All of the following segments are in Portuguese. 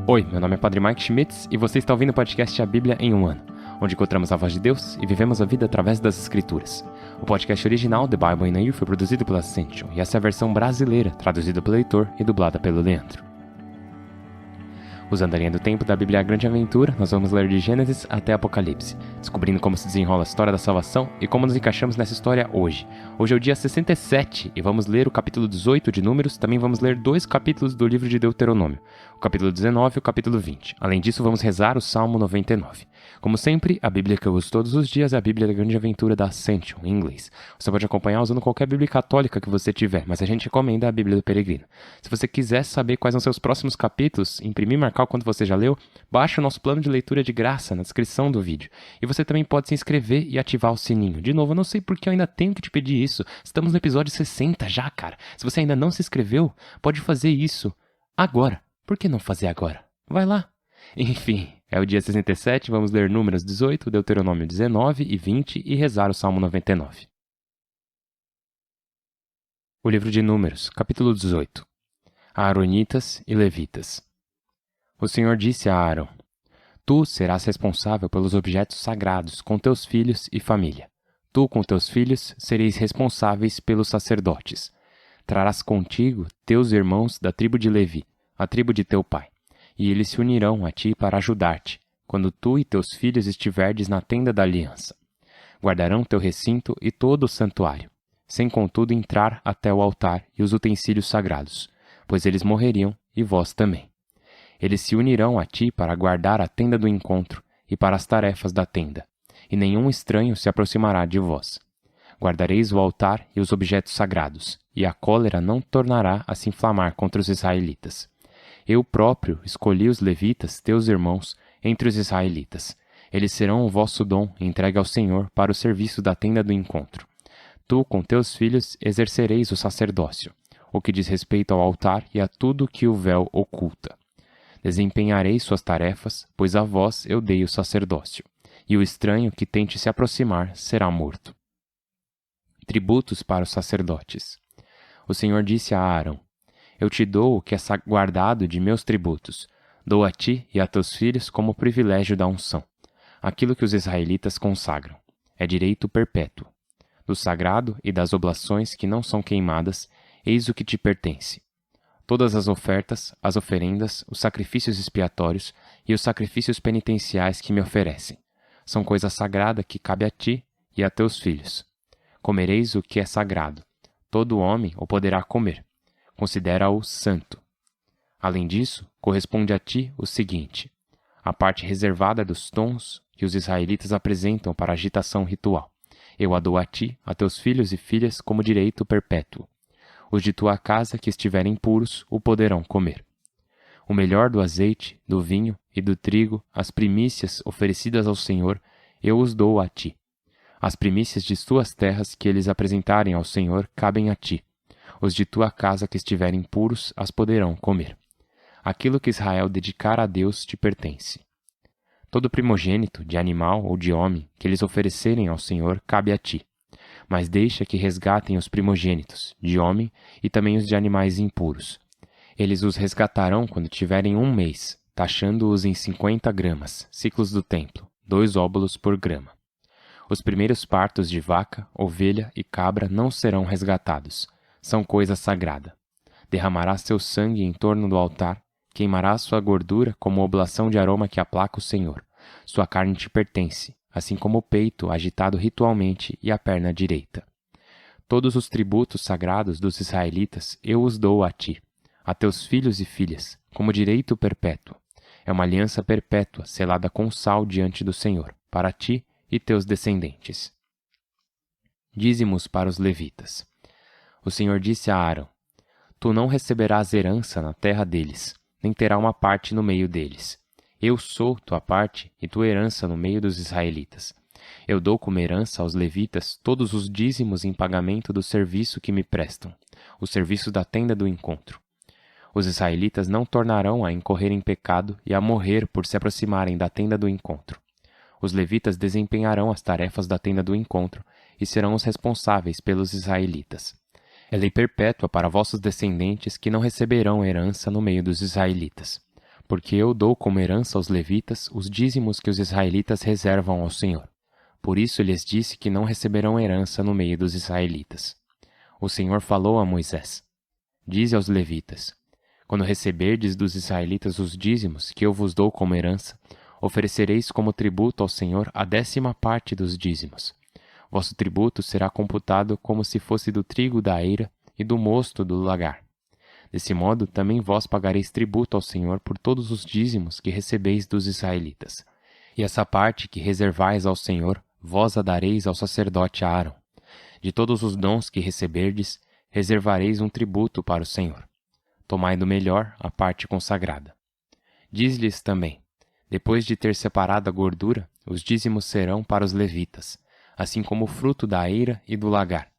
Oi, meu nome é Padre Mike Schmitz e você está ouvindo o podcast A Bíblia em um Ano, onde encontramos a voz de Deus e vivemos a vida através das Escrituras. O podcast original, The Bible in a Year, foi produzido pela Ascension e essa é a versão brasileira, traduzida pelo Heitor e dublada pelo Leandro. Usando a linha do tempo da Bíblia A Grande Aventura, nós vamos ler de Gênesis até Apocalipse, descobrindo como se desenrola a história da salvação e como nos encaixamos nessa história hoje. Hoje é o dia 67 e vamos ler o capítulo 18 de Números, também vamos ler 2 capítulos do livro de Deuteronômio, o capítulo 19 e o capítulo 20. Além disso, vamos rezar o Salmo 99. Como sempre, a Bíblia que eu uso todos os dias é a Bíblia da Grande Aventura da Ascension, em inglês. Você pode acompanhar usando qualquer Bíblia católica que você tiver, mas a gente recomenda a Bíblia do Peregrino. Se você quiser saber quais são seus próximos capítulos, imprimir e marcar o quanto você já leu, baixe o nosso plano de leitura de graça na descrição do vídeo. E você também pode se inscrever e ativar o sininho. De novo, eu não sei porque eu ainda tenho que te pedir isso. Estamos no episódio 60 já, cara. Se você ainda não se inscreveu, pode fazer isso agora. Por que não fazer agora? Vai lá. Enfim, é o dia 67, vamos ler Números 18, Deuteronômio 19 e 20 e rezar o Salmo 99. O livro de Números, capítulo 18. Aaronitas e Levitas. O Senhor disse a Arão: Tu serás responsável pelos objetos sagrados com teus filhos e família. Tu com teus filhos sereis responsáveis pelos sacerdotes. Trarás contigo teus irmãos da tribo de Levi, a tribo de teu pai, e eles se unirão a ti para ajudar-te, quando tu e teus filhos estiverdes na tenda da aliança. Guardarão teu recinto e todo o santuário, sem contudo entrar até o altar e os utensílios sagrados, pois eles morreriam e vós também. Eles se unirão a ti para guardar a tenda do encontro e para as tarefas da tenda, e nenhum estranho se aproximará de vós. Guardareis o altar e os objetos sagrados, e a cólera não tornará a se inflamar contra os israelitas. Eu próprio escolhi os levitas, teus irmãos, entre os israelitas. Eles serão o vosso dom entregue ao Senhor para o serviço da tenda do encontro. Tu, com teus filhos, exercereis o sacerdócio, o que diz respeito ao altar e a tudo que o véu oculta. Desempenhareis suas tarefas, pois a vós eu dei o sacerdócio, e o estranho que tente se aproximar será morto. Tributos para os sacerdotes. O Senhor disse a Arão: Eu te dou o que é guardado de meus tributos. Dou a ti e a teus filhos como privilégio da unção. Aquilo que os israelitas consagram. É direito perpétuo. Do sagrado e das oblações que não são queimadas, eis o que te pertence. Todas as ofertas, as oferendas, os sacrifícios expiatórios e os sacrifícios penitenciais que me oferecem. São coisa sagrada que cabe a ti e a teus filhos. Comereis o que é sagrado. Todo homem o poderá comer. Considera-o santo. Além disso, corresponde a ti o seguinte: a parte reservada dos tons que os israelitas apresentam para a agitação ritual. Eu a dou a ti, a teus filhos e filhas, como direito perpétuo. Os de tua casa que estiverem puros o poderão comer. O melhor do azeite, do vinho e do trigo, as primícias oferecidas ao Senhor, eu os dou a ti. As primícias de tuas terras que eles apresentarem ao Senhor cabem a ti. Os de tua casa que estiverem puros as poderão comer. Aquilo que Israel dedicar a Deus te pertence. Todo primogênito, de animal ou de homem, que eles oferecerem ao Senhor, cabe a ti. Mas deixa que resgatem os primogênitos, de homem, e também os de animais impuros. Eles os resgatarão quando tiverem 1 mês, taxando-os em 50 gramas, ciclos do templo, 2 óbolos por grama. Os primeiros partos de vaca, ovelha e cabra não serão resgatados. São coisa sagrada. Derramará seu sangue em torno do altar, queimará sua gordura como oblação de aroma que aplaca o Senhor. Sua carne te pertence, assim como o peito agitado ritualmente e a perna direita. Todos os tributos sagrados dos israelitas eu os dou a ti, a teus filhos e filhas, como direito perpétuo. É uma aliança perpétua, selada com sal diante do Senhor, para ti e teus descendentes. Dízimos para os levitas. O Senhor disse a Arão: Tu não receberás herança na terra deles, nem terá uma parte no meio deles. Eu sou tua parte e tua herança no meio dos israelitas. Eu dou como herança aos levitas todos os dízimos em pagamento do serviço que me prestam, o serviço da tenda do encontro. Os israelitas não tornarão a incorrer em pecado e a morrer por se aproximarem da tenda do encontro. Os levitas desempenharão as tarefas da tenda do encontro e serão os responsáveis pelos israelitas. É lei perpétua para vossos descendentes que não receberão herança no meio dos israelitas. porque eu dou como herança aos levitas os dízimos que os israelitas reservam ao Senhor. Por isso lhes disse que não receberão herança no meio dos israelitas. O Senhor falou a Moisés: Dize aos levitas: Quando receberdes dos israelitas os dízimos que eu vos dou como herança, oferecereis como tributo ao Senhor a 10ª parte dos dízimos. Vosso tributo será computado como se fosse do trigo da eira e do mosto do lagar. Desse modo, também vós pagareis tributo ao Senhor por todos os dízimos que recebeis dos israelitas. E essa parte que reservais ao Senhor, vós a dareis ao sacerdote Aarão. De todos os dons que receberdes, reservareis um tributo para o Senhor. Tomai do melhor a parte consagrada. Diz-lhes também: Depois de ter separado a gordura, os dízimos serão para os levitas, assim como o fruto da eira e do lagar.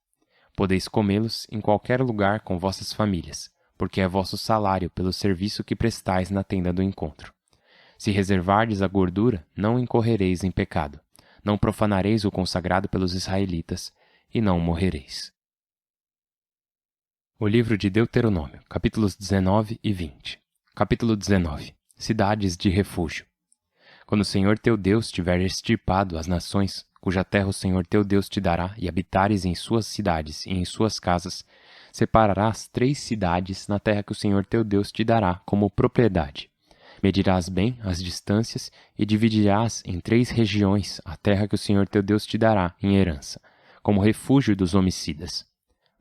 Podeis comê-los em qualquer lugar com vossas famílias, porque é vosso salário pelo serviço que prestais na tenda do encontro. Se reservardes a gordura, não incorrereis em pecado, não profanareis o consagrado pelos israelitas, e não morrereis. O livro de Deuteronômio, capítulos 19 e 20. Capítulo 19. Cidades de refúgio. Quando o Senhor teu Deus tiver extirpado as nações, cuja terra o Senhor teu Deus te dará, e habitares em suas cidades e em suas casas, separarás 3 cidades na terra que o Senhor teu Deus te dará como propriedade. Medirás bem as distâncias e dividirás em 3 regiões a terra que o Senhor teu Deus te dará em herança, como refúgio dos homicidas.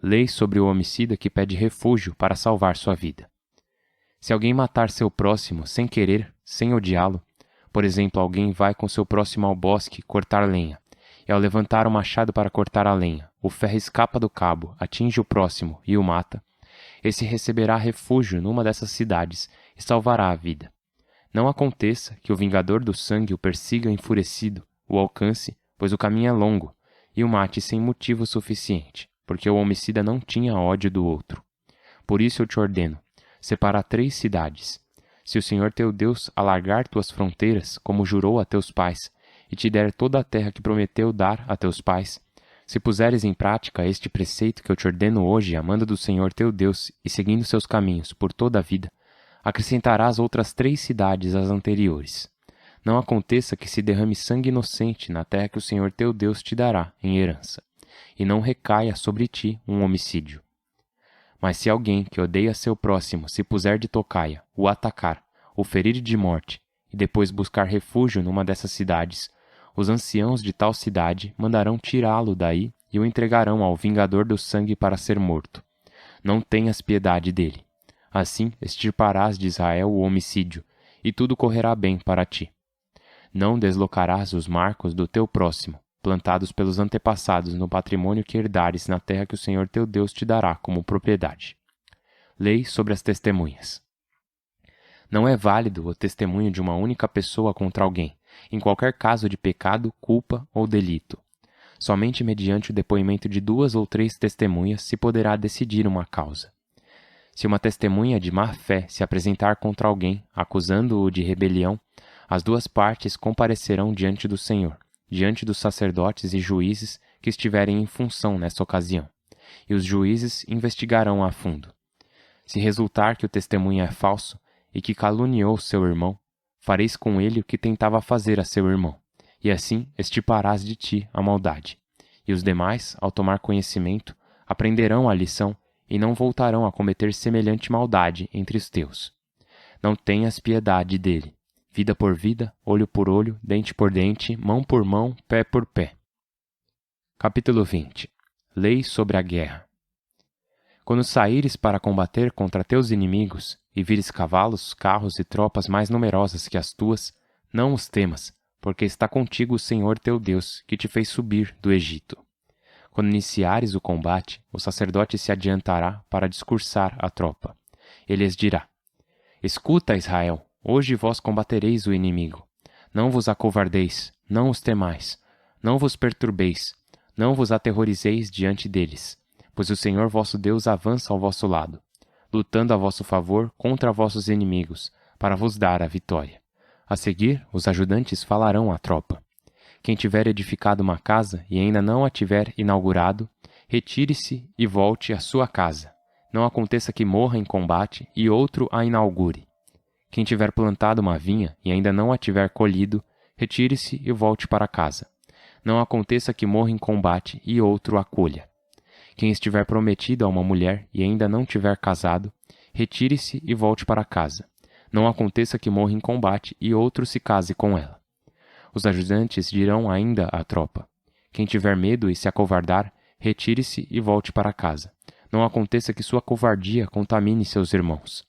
Lei sobre o homicida que pede refúgio para salvar sua vida. Se alguém matar seu próximo sem querer, sem odiá-lo, por exemplo, alguém vai com seu próximo ao bosque cortar lenha, e ao levantar o machado para cortar a lenha, o ferro escapa do cabo, atinge o próximo e o mata, esse receberá refúgio numa dessas cidades e salvará a vida. Não aconteça que o vingador do sangue o persiga enfurecido, o alcance, pois o caminho é longo, e o mate sem motivo suficiente, porque o homicida não tinha ódio do outro. Por isso eu te ordeno, separa 3 cidades. Se o Senhor teu Deus alargar tuas fronteiras, como jurou a teus pais, e te der toda a terra que prometeu dar a teus pais, se puseres em prática este preceito que eu te ordeno hoje, amando do Senhor teu Deus e seguindo seus caminhos por toda a vida, acrescentarás outras 3 cidades às anteriores. Não aconteça que se derrame sangue inocente na terra que o Senhor teu Deus te dará em herança, e não recaia sobre ti um homicídio. Mas se alguém que odeia seu próximo se puser de tocaia, o atacar, o ferir de morte, e depois buscar refúgio numa dessas cidades, os anciãos de tal cidade mandarão tirá-lo daí e o entregarão ao vingador do sangue para ser morto. Não tenhas piedade dele. Assim extirparás de Israel o homicídio, e tudo correrá bem para ti. Não deslocarás os marcos do teu próximo, plantados pelos antepassados no patrimônio que herdares na terra que o Senhor teu Deus te dará como propriedade. Lei sobre as testemunhas. Não é válido o testemunho de uma única pessoa contra alguém, em qualquer caso de pecado, culpa ou delito. Somente mediante o depoimento de 2 ou 3 testemunhas se poderá decidir uma causa. Se uma testemunha de má-fé se apresentar contra alguém, acusando-o de rebelião, as 2 partes comparecerão diante do Senhor, diante dos sacerdotes e juízes que estiverem em função nessa ocasião, e os juízes investigarão a fundo. Se resultar que o testemunho é falso e que caluniou seu irmão, fareis com ele o que tentava fazer a seu irmão, e assim extirparás de ti a maldade. E os demais, ao tomar conhecimento, aprenderão a lição e não voltarão a cometer semelhante maldade entre os teus. Não tenhas piedade dele. Vida por vida, olho por olho, dente por dente, mão por mão, pé por pé. Capítulo 20. Lei sobre a guerra. Quando saíres para combater contra teus inimigos, e vires cavalos, carros e tropas mais numerosas que as tuas, não os temas, porque está contigo o Senhor teu Deus, que te fez subir do Egito. Quando iniciares o combate, o sacerdote se adiantará para discursar à tropa. Ele lhes dirá: Escuta, Israel, hoje vós combatereis o inimigo. Não vos acovardeis, não os temais, não vos perturbeis, não vos aterrorizeis diante deles, pois o Senhor vosso Deus avança ao vosso lado, lutando a vosso favor contra vossos inimigos, para vos dar a vitória. A seguir, os ajudantes falarão à tropa. Quem tiver edificado uma casa e ainda não a tiver inaugurado, retire-se e volte à sua casa. Não aconteça que morra em combate e outro a inaugure. Quem tiver plantado uma vinha e ainda não a tiver colhido, retire-se e volte para casa. Não aconteça que morra em combate e outro a colha. Quem estiver prometido a uma mulher e ainda não tiver casado, retire-se e volte para casa. Não aconteça que morra em combate e outro se case com ela. Os ajudantes dirão ainda à tropa: quem tiver medo e se acovardar, retire-se e volte para casa. Não aconteça que sua covardia contamine seus irmãos.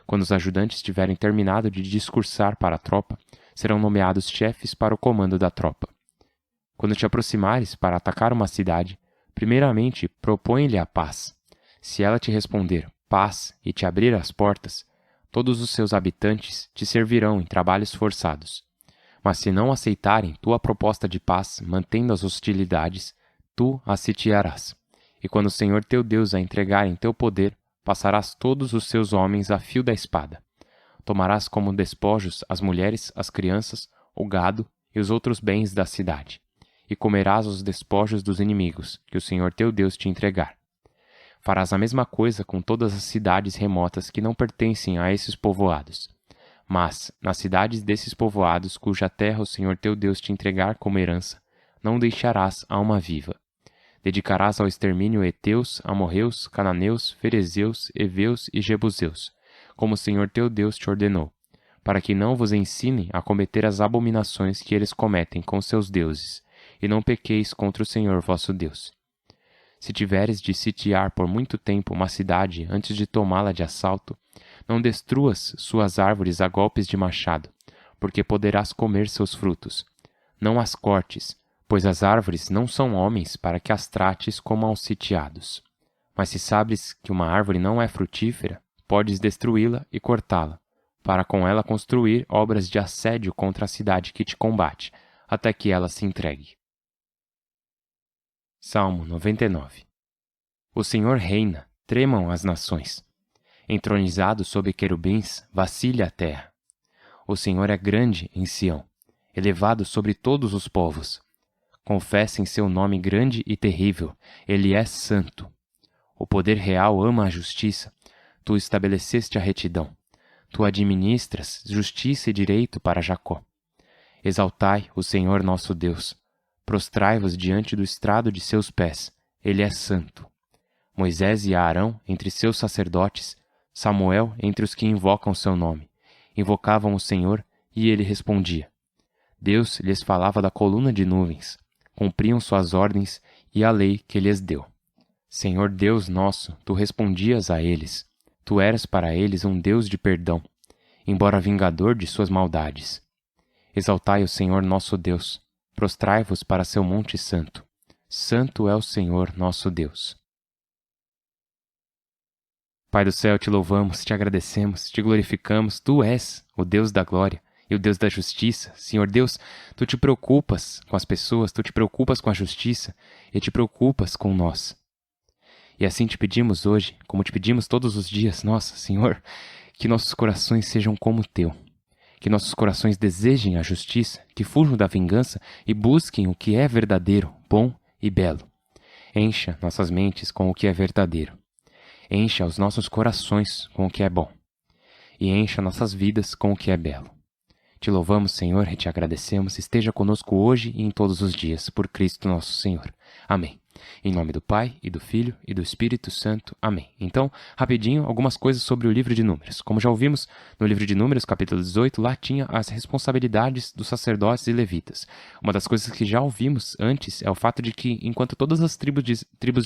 Quando os ajudantes tiverem terminado de discursar para a tropa, serão nomeados chefes para o comando da tropa. Quando te aproximares para atacar uma cidade, primeiramente propõe-lhe a paz. Se ela te responder paz e te abrir as portas, todos os seus habitantes te servirão em trabalhos forçados. Mas se não aceitarem tua proposta de paz, mantendo as hostilidades, tu as sitiarás. E quando o Senhor teu Deus a entregar em teu poder, passarás todos os seus homens a fio da espada. Tomarás como despojos as mulheres, as crianças, o gado e os outros bens da cidade. E comerás os despojos dos inimigos, que o Senhor teu Deus te entregar. Farás a mesma coisa com todas as cidades remotas que não pertencem a esses povoados. Mas, nas cidades desses povoados, cuja terra o Senhor teu Deus te entregar como herança, não deixarás alma viva. Dedicarás ao extermínio heteus, amorreus, cananeus, ferezeus, heveus e jebuseus, como o Senhor teu Deus te ordenou, para que não vos ensine a cometer as abominações que eles cometem com seus deuses, e não pequeis contra o Senhor vosso Deus. Se tiveres de sitiar por muito tempo uma cidade antes de tomá-la de assalto, não destruas suas árvores a golpes de machado, porque poderás comer seus frutos. Não as cortes, pois as árvores não são homens para que as trates como aos sitiados. Mas se sabes que uma árvore não é frutífera, podes destruí-la e cortá-la, para com ela construir obras de assédio contra a cidade que te combate, até que ela se entregue. Salmo 99. O Senhor reina, tremam as nações. Entronizado sob querubins, vacilha a terra. O Senhor é grande em Sião, elevado sobre todos os povos. Confessem seu nome grande e terrível, ele é santo. O poder real ama a justiça, tu estabeleceste a retidão. Tu administras justiça e direito para Jacó. Exaltai o Senhor nosso Deus. Prostrai-vos diante do estrado de seus pés, ele é santo. Moisés e Arão entre seus sacerdotes, Samuel entre os que invocam seu nome. Invocavam o Senhor e ele respondia. Deus lhes falava da coluna de nuvens. Cumpriam suas ordens e a lei que lhes deu. Senhor Deus nosso, tu respondias a eles. Tu eras para eles um Deus de perdão, embora vingador de suas maldades. Exaltai o Senhor nosso Deus. Prostrai-vos para seu monte santo. Santo é o Senhor nosso Deus. Pai do céu, te louvamos, te agradecemos, te glorificamos. Tu és o Deus da glória e o Deus da justiça. Senhor Deus, tu te preocupas com as pessoas, tu te preocupas com a justiça e te preocupas com nós. E assim te pedimos hoje, como te pedimos todos os dias, nossa, Senhor, que nossos corações sejam como o teu. Que nossos corações desejem a justiça, que fujam da vingança e busquem o que é verdadeiro, bom e belo. Encha nossas mentes com o que é verdadeiro. Encha os nossos corações com o que é bom. E encha nossas vidas com o que é belo. Te louvamos, Senhor, e te agradecemos. Esteja conosco hoje e em todos os dias, por Cristo nosso Senhor. Amém. Em nome do Pai, e do Filho, e do Espírito Santo. Amém. Então, rapidinho, algumas coisas sobre o livro de Números. Como já ouvimos, no livro de Números, capítulo 18, lá tinha as responsabilidades dos sacerdotes e levitas. Uma das coisas que já ouvimos antes é o fato de que, enquanto todas as tribos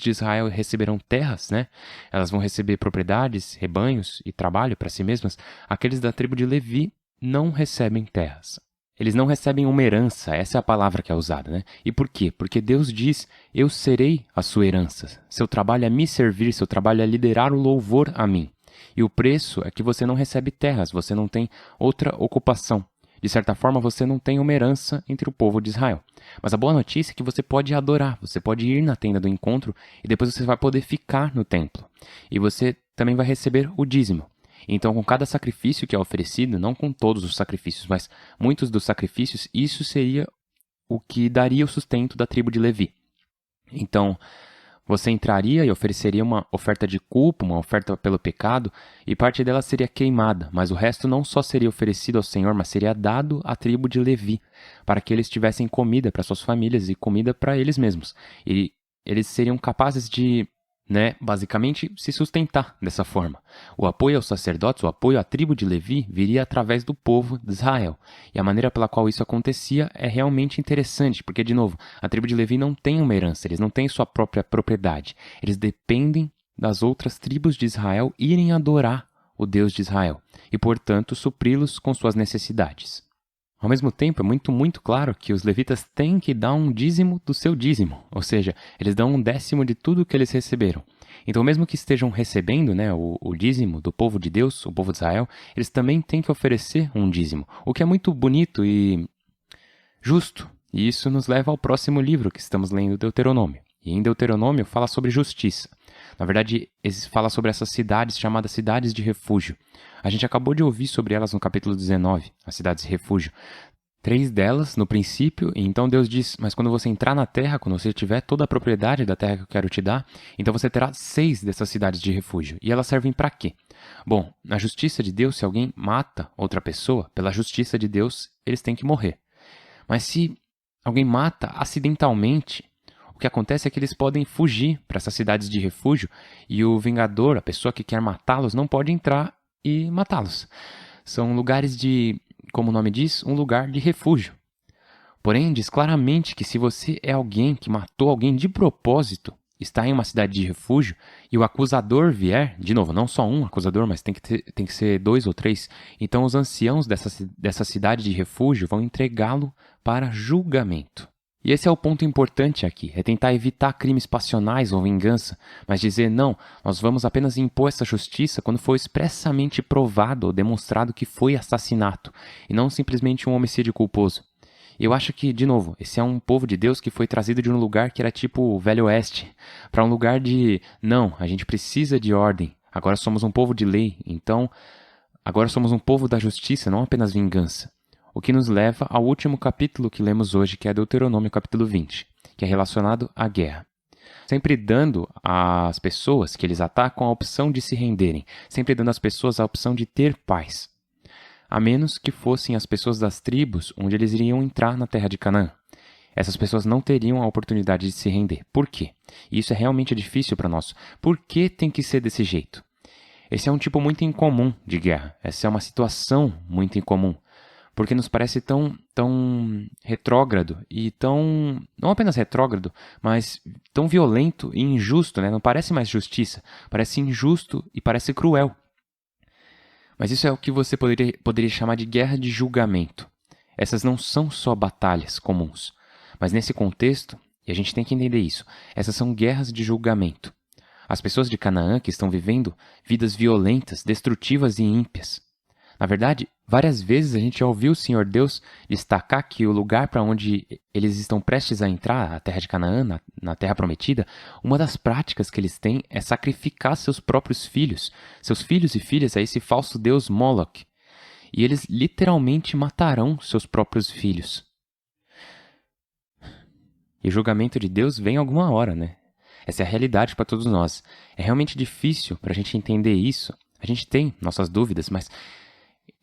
de Israel receberão terras, né, elas vão receber propriedades, rebanhos e trabalho para si mesmas, aqueles da tribo de Levi não recebem terras. Eles não recebem uma herança, essa é a palavra que é usada, né? E por quê? Porque Deus diz, eu serei a sua herança. Seu trabalho é me servir, seu trabalho é liderar o louvor a mim. E o preço é que você não recebe terras, você não tem outra ocupação. De certa forma, você não tem uma herança entre o povo de Israel. Mas a boa notícia é que você pode adorar, você pode ir na tenda do encontro e depois você vai poder ficar no templo. E você também vai receber o dízimo. Então, com cada sacrifício que é oferecido, não com todos os sacrifícios, mas muitos dos sacrifícios, isso seria o que daria o sustento da tribo de Levi. Então, Você entraria e ofereceria uma oferta de culpa, uma oferta pelo pecado, e parte dela seria queimada, mas o resto não só seria oferecido ao Senhor, mas seria dado à tribo de Levi, para que eles tivessem comida para suas famílias e comida para eles mesmos. E eles seriam capazes de, basicamente, se sustentar dessa forma. O apoio aos sacerdotes, o apoio à tribo de Levi, viria através do povo de Israel. E a maneira pela qual isso acontecia é realmente interessante, porque, de novo, a tribo de Levi não tem uma herança, eles não têm sua própria propriedade. Eles dependem das outras tribos de Israel irem adorar o Deus de Israel e, portanto, supri-los com suas necessidades. Ao mesmo tempo, é muito claro que os levitas têm que dar um dízimo do seu dízimo, ou seja, eles dão um décimo de tudo que eles receberam. Então, mesmo que estejam recebendo o dízimo do povo de Deus, o povo de Israel, eles também têm que oferecer um dízimo, o que é muito bonito e justo. E isso nos leva ao próximo livro que estamos lendo, Deuteronômio. E em Deuteronômio fala sobre justiça. Na verdade, fala sobre essas cidades chamadas cidades de refúgio. A gente acabou de ouvir sobre elas no capítulo 19, as cidades de refúgio. 3 delas no princípio, e então Deus diz, mas quando você entrar na terra, quando você tiver toda a propriedade da terra que eu quero te dar, então você terá 6 dessas cidades de refúgio. E elas servem para quê? Bom, na justiça de Deus, se alguém mata outra pessoa, pela justiça de Deus, eles têm que morrer. Mas se alguém mata acidentalmente, o que acontece é que eles podem fugir para essas cidades de refúgio e o vingador, a pessoa que quer matá-los, não pode entrar e matá-los. São lugares de, como o nome diz, um lugar de refúgio. Porém, diz claramente que se você é alguém que matou alguém de propósito, está em uma cidade de refúgio e o acusador vier, de novo, não só um acusador, mas tem que ser 2 ou 3, então os anciãos dessa cidade de refúgio vão entregá-lo para julgamento. E esse é o ponto importante aqui, é tentar evitar crimes passionais ou vingança, mas dizer, não, nós vamos apenas impor essa justiça quando for expressamente provado ou demonstrado que foi assassinato, e não simplesmente um homicídio culposo. E eu acho que, de novo, esse é um povo de Deus que foi trazido de um lugar que era tipo o Velho Oeste, para um lugar de, não, a gente precisa de ordem, agora somos um povo de lei, então agora somos um povo da justiça, não apenas vingança. O que nos leva ao último capítulo que lemos hoje, que é Deuteronômio capítulo 20, que é relacionado à guerra. Sempre dando às pessoas que eles atacam a opção de se renderem, sempre dando às pessoas a opção de ter paz. A menos que fossem as pessoas das tribos onde eles iriam entrar na terra de Canaã. Essas pessoas não teriam a oportunidade de se render. Por quê? E isso é realmente difícil para nós. Por que tem que ser desse jeito? Esse é um tipo muito incomum de guerra. Essa é uma situação muito incomum. Porque nos parece tão retrógrado e tão, não apenas retrógrado, mas tão violento e injusto, né? Não parece mais justiça, parece injusto e parece cruel. Mas isso é o que você poderia chamar de guerra de julgamento. Essas não são só batalhas comuns, mas nesse contexto, e a gente tem que entender isso, essas são guerras de julgamento. As pessoas de Canaã que estão vivendo vidas violentas, destrutivas e ímpias. Na verdade, várias vezes a gente já ouviu o Senhor Deus destacar que o lugar para onde eles estão prestes a entrar, a terra de Canaã, na terra prometida, uma das práticas que eles têm é sacrificar seus próprios filhos, seus filhos e filhas a esse falso deus Moloch. E eles literalmente matarão seus próprios filhos. E o julgamento de Deus vem alguma hora, né? Essa é a realidade para todos nós. É realmente difícil para a gente entender isso. A gente tem nossas dúvidas, mas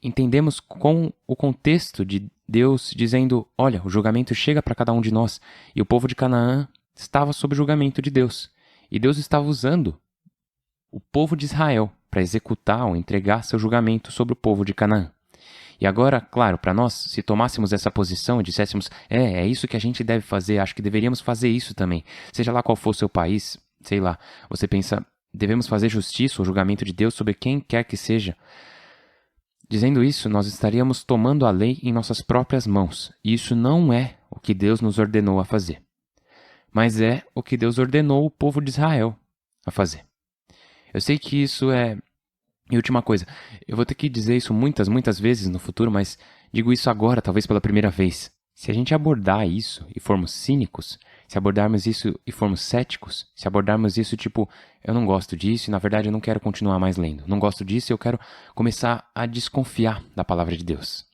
entendemos com o contexto de Deus dizendo, olha, o julgamento chega para cada um de nós. E o povo de Canaã estava sob o julgamento de Deus. E Deus estava usando o povo de Israel para executar ou entregar seu julgamento sobre o povo de Canaã. E agora, claro, para nós, se tomássemos essa posição e disséssemos, é isso que a gente deve fazer, acho que deveríamos fazer isso também. Seja lá qual for o seu país, sei lá, você pensa, devemos fazer justiça ou julgamento de Deus sobre quem quer que seja. Dizendo isso, nós estaríamos tomando a lei em nossas próprias mãos, e isso não é o que Deus nos ordenou a fazer. Mas é o que Deus ordenou o povo de Israel a fazer. Eu sei que isso é... E última coisa, eu vou ter que dizer isso muitas vezes no futuro, mas digo isso agora, talvez pela primeira vez. Se a gente abordar isso e formos cínicos, se abordarmos isso e formos céticos, se abordarmos isso tipo, eu não gosto disso e na verdade eu não quero continuar mais lendo, não gosto disso e eu quero começar a desconfiar da palavra de Deus.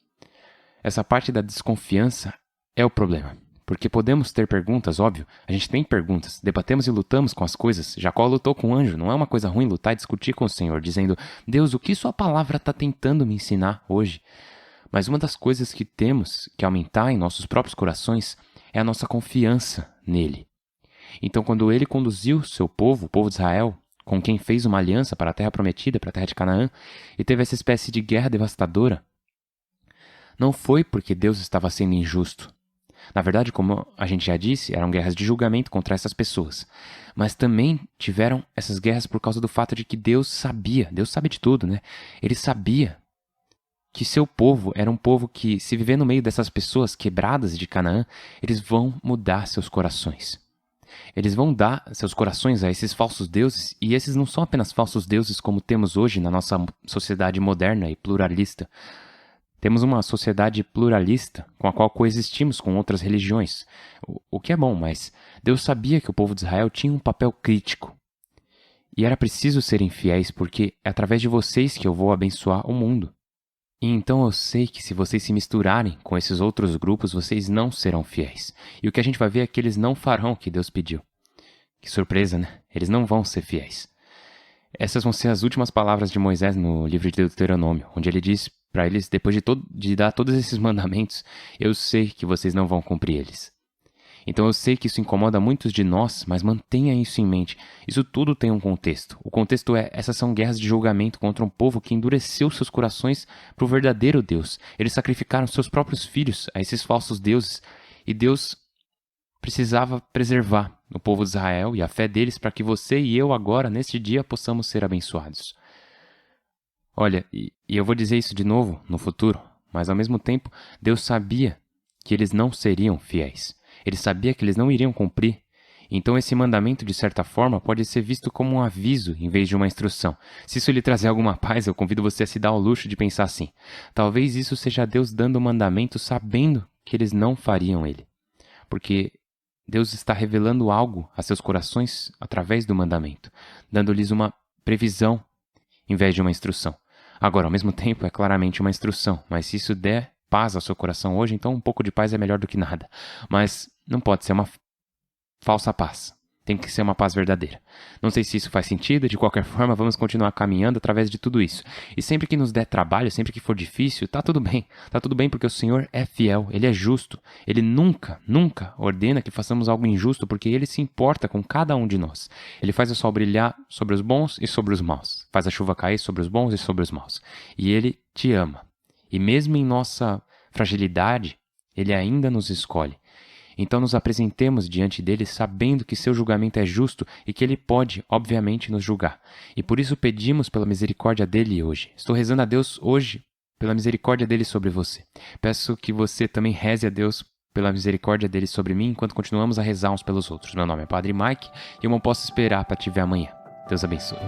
Essa parte da desconfiança é o problema, Porque podemos ter perguntas, óbvio, a gente tem perguntas, debatemos e lutamos com as coisas. Jacó lutou com o anjo, não é uma coisa ruim lutar e discutir com o Senhor, dizendo: Deus, o que sua palavra está tentando me ensinar hoje? Mas uma das coisas que temos que aumentar em nossos próprios corações é a nossa confiança nele. Então, quando ele conduziu seu povo, o povo de Israel, com quem fez uma aliança para a terra prometida, para a terra de Canaã, e teve essa espécie de guerra devastadora, não foi porque Deus estava sendo injusto. Na verdade, como a gente já disse, eram guerras de julgamento contra essas pessoas. Mas também tiveram essas guerras por causa do fato de que Deus sabia, Deus sabe de tudo, né? Ele sabia que seu povo era um povo que, se viver no meio dessas pessoas quebradas de Canaã, eles vão mudar seus corações. Eles vão dar seus corações a esses falsos deuses, e esses não são apenas falsos deuses como temos hoje na nossa sociedade moderna e pluralista. Temos uma sociedade pluralista com a qual coexistimos com outras religiões, o que é bom, mas Deus sabia que o povo de Israel tinha um papel crítico. E era preciso serem fiéis, porque é através de vocês que eu vou abençoar o mundo. E então eu sei que se vocês se misturarem com esses outros grupos, vocês não serão fiéis. E o que a gente vai ver é que eles não farão o que Deus pediu. Que surpresa, né? Eles não vão ser fiéis. Essas vão ser as últimas palavras de Moisés no livro de Deuteronômio, onde ele diz para eles, depois de dar todos esses mandamentos, eu sei que vocês não vão cumprir eles. Então eu sei que isso incomoda muitos de nós, mas mantenha isso em mente. Isso tudo tem um contexto. O contexto é, essas são guerras de julgamento contra um povo que endureceu seus corações para o verdadeiro Deus. Eles sacrificaram seus próprios filhos a esses falsos deuses. E Deus precisava preservar o povo de Israel e a fé deles para que você e eu agora, neste dia, possamos ser abençoados. Olha, e eu vou dizer isso de novo no futuro, mas ao mesmo tempo, Deus sabia que eles não seriam fiéis. Ele sabia que eles não iriam cumprir. Então esse mandamento, de certa forma, pode ser visto como um aviso em vez de uma instrução. Se isso lhe trazer alguma paz, eu convido você a se dar ao luxo de pensar assim. Talvez isso seja Deus dando o mandamento sabendo que eles não fariam ele. Porque Deus está revelando algo a seus corações através do mandamento, dando-lhes uma previsão em vez de uma instrução. Agora, ao mesmo tempo, é claramente uma instrução, mas se isso der paz ao seu coração hoje, então um pouco de paz é melhor do que nada. Mas não pode ser uma falsa paz. Tem que ser uma paz verdadeira. Não sei se isso faz sentido, de qualquer forma, vamos continuar caminhando através de tudo isso. E sempre que nos der trabalho, sempre que for difícil, tá tudo bem. Tá tudo bem porque o Senhor é fiel, Ele é justo. Ele nunca ordena que façamos algo injusto porque Ele se importa com cada um de nós. Ele faz o sol brilhar sobre os bons e sobre os maus. Faz a chuva cair sobre os bons e sobre os maus. E Ele te ama. E mesmo em nossa fragilidade, Ele ainda nos escolhe. Então nos apresentemos diante dele sabendo que seu julgamento é justo e que ele pode, obviamente, nos julgar. E por isso pedimos pela misericórdia dele hoje. Estou rezando a Deus hoje pela misericórdia dele sobre você. Peço que você também reze a Deus pela misericórdia dele sobre mim enquanto continuamos a rezar uns pelos outros. Meu nome é Padre Mike e eu não posso esperar para te ver amanhã. Deus abençoe.